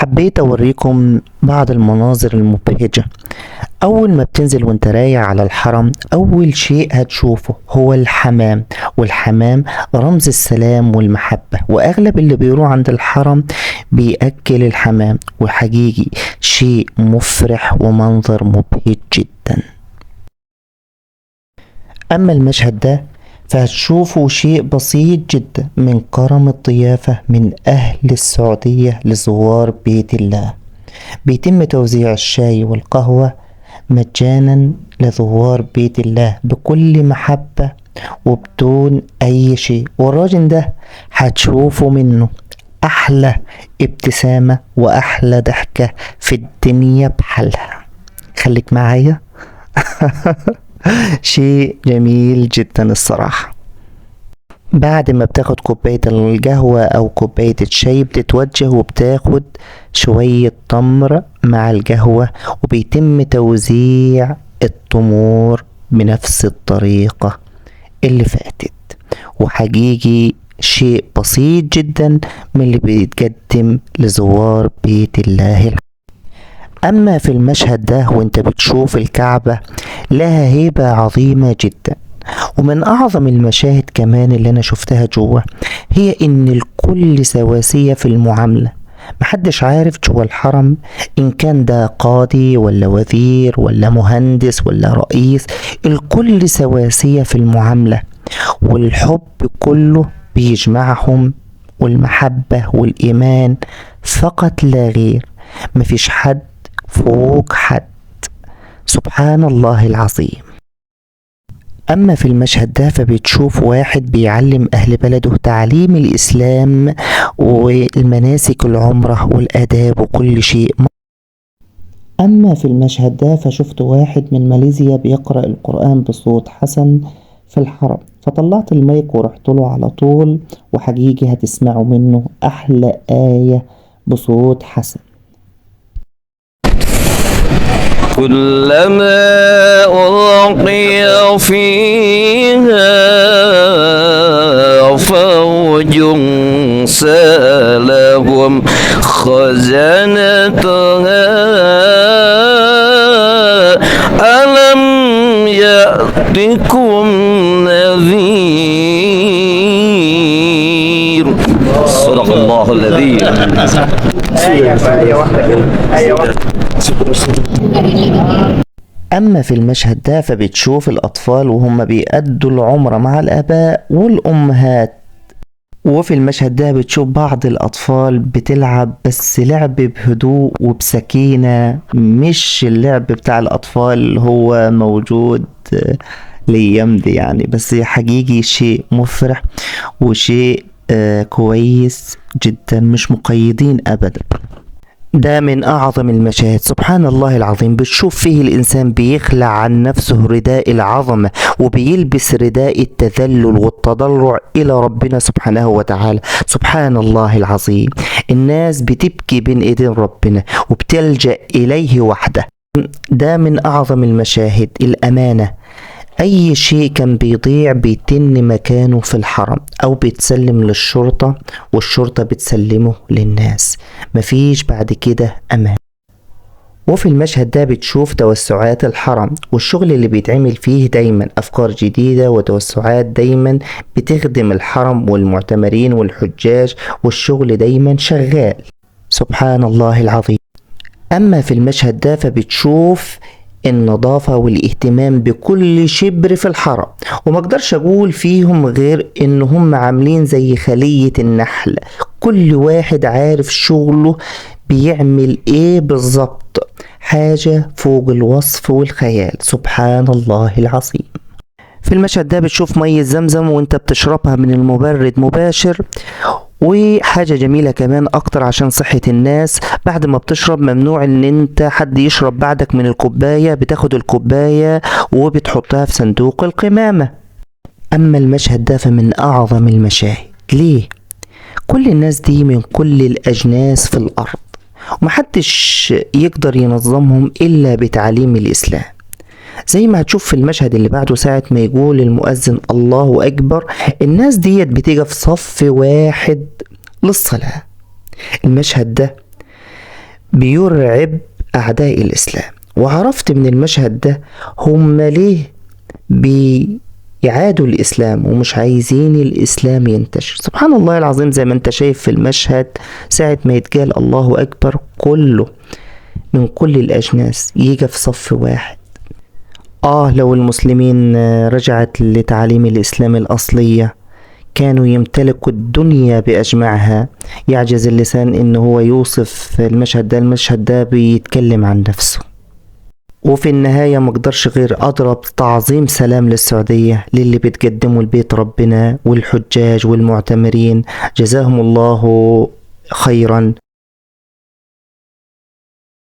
حبيت أوريكم بعض المناظر المبهجة. أول ما بتنزل وانت رايح على الحرم، أول شيء هتشوفه هو الحمام. والحمام رمز السلام والمحبة، وأغلب اللي بيروح عند الحرم بيأكل الحمام، وحقيقي شيء مفرح ومنظر مبهج جدا. أما المشهد ده فهتشوفوا شيء بسيط جدا من كرم الضيافة من أهل السعودية لزوار بيت الله. بيتم توزيع الشاي والقهوة مجانا لزوار بيت الله بكل محبة وبدون أي شيء، والراجل ده هتشوفوا منه أحلى ابتسامة وأحلى ضحكة في الدنيا بحالها. خليك معايا. شيء جميل جدا الصراحة. بعد ما بتاخد كوباية القهوة أو كوباية الشاي بتتوجه وبتاخد شوية تمر مع القهوة، وبيتم توزيع التمور بنفس الطريقة اللي فاتت. وحقيقي شيء بسيط جدا من اللي بيتقدم لزوار بيت الله. أما في المشهد ده وانت بتشوف الكعبة، لها هيبة عظيمة جدا. ومن أعظم المشاهد كمان اللي أنا شفتها جوه هي إن الكل سواسية في المعاملة. محدش عارف جوه الحرم إن كان ده قاضي ولا وزير ولا مهندس ولا رئيس، الكل سواسية في المعاملة، والحب كله بيجمعهم، والمحبة والإيمان فقط لا غير. مفيش حد فوق حد، سبحان الله العظيم. أما في المشهد ده فبتشوف واحد بيعلم أهل بلده تعليم الإسلام والمناسك العمرة والآداب وكل شيء. أما في المشهد ده فشفت واحد من ماليزيا بيقرأ القرآن بصوت حسن في الحرم، فطلعت المايك ورحت له على طول، وحقيقي هتسمعوا منه أحلى آية بصوت حسن. كلما ألقي فيها فوج سألهم خزنتها ألم يأتكم نذير. صدق الله العظيم. أما في المشهد ده فبتشوف الأطفال وهم بيأدوا العمرة مع الآباء والأمهات. وفي المشهد ده بتشوف بعض الأطفال بتلعب، بس لعب بهدوء وبسكينة، مش اللعب بتاع الأطفال اللي هو موجود الأيام دي يعني. بس حقيقي شيء مفرح وشيء كويس جدا، مش مقيدين أبدا. ده من أعظم المشاهد، سبحان الله العظيم. بتشوف فيه الإنسان بيخلع عن نفسه رداء العظمة وبيلبس رداء التذلل والتضرع إلى ربنا سبحانه وتعالى. سبحان الله العظيم. الناس بتبكي بين إيدين ربنا وبتلجأ إليه وحده. ده من أعظم المشاهد. الأمانة، أي شيء كان بيضيع بيتن مكانه في الحرم أو بيتسلم للشرطة، والشرطة بتسلمه للناس، مفيش بعد كده أمان. وفي المشهد ده بتشوف توسعات الحرم والشغل اللي بيتعمل فيه، دايما أفكار جديدة وتوسعات دايما بتخدم الحرم والمعتمرين والحجاج، والشغل دايما شغال، سبحان الله العظيم. أما في المشهد ده فبتشوف النظافة والاهتمام بكل شبر في الحرم، وما اقدرش اقول فيهم غير انهم عاملين زي خلية النحل، كل واحد عارف شغله بيعمل ايه بالظبط، حاجة فوق الوصف والخيال، سبحان الله العظيم. في المشهد ده بتشوف مية زمزم وانت بتشربها من المبرد مباشر، وحاجة جميلة كمان اكتر عشان صحة الناس، بعد ما بتشرب ممنوع ان انت حد يشرب بعدك من الكوباية، بتاخد الكوباية وبتحطها في صندوق القمامة. اما المشهد ده فمن اعظم المشاهد. ليه؟ كل الناس دي من كل الاجناس في الارض، ومحدش يقدر ينظمهم الا بتعليم الاسلام. زي ما هتشوف في المشهد اللي بعده، ساعة ما يقول المؤذن الله أكبر، الناس ديت بتيجي في صف واحد للصلاة. المشهد ده بيرعب أعداء الإسلام. وعرفت من المشهد ده هم ليه بيعادوا الإسلام ومش عايزين الإسلام ينتشر. سبحان الله العظيم، زي ما انت شايف في المشهد، ساعة ما يتقال الله أكبر كله من كل الأجناس يجي في صف واحد. لو المسلمين رجعت لتعاليم الإسلام الأصلية كانوا يمتلكوا الدنيا بأجمعها. يعجز اللسان إن هو يوصف المشهد ده بيتكلم عن نفسه. وفي النهاية مقدرش غير أضرب تعظيم سلام للسعودية، للي بتقدموا البيت ربنا والحجاج والمعتمرين، جزاهم الله خيرا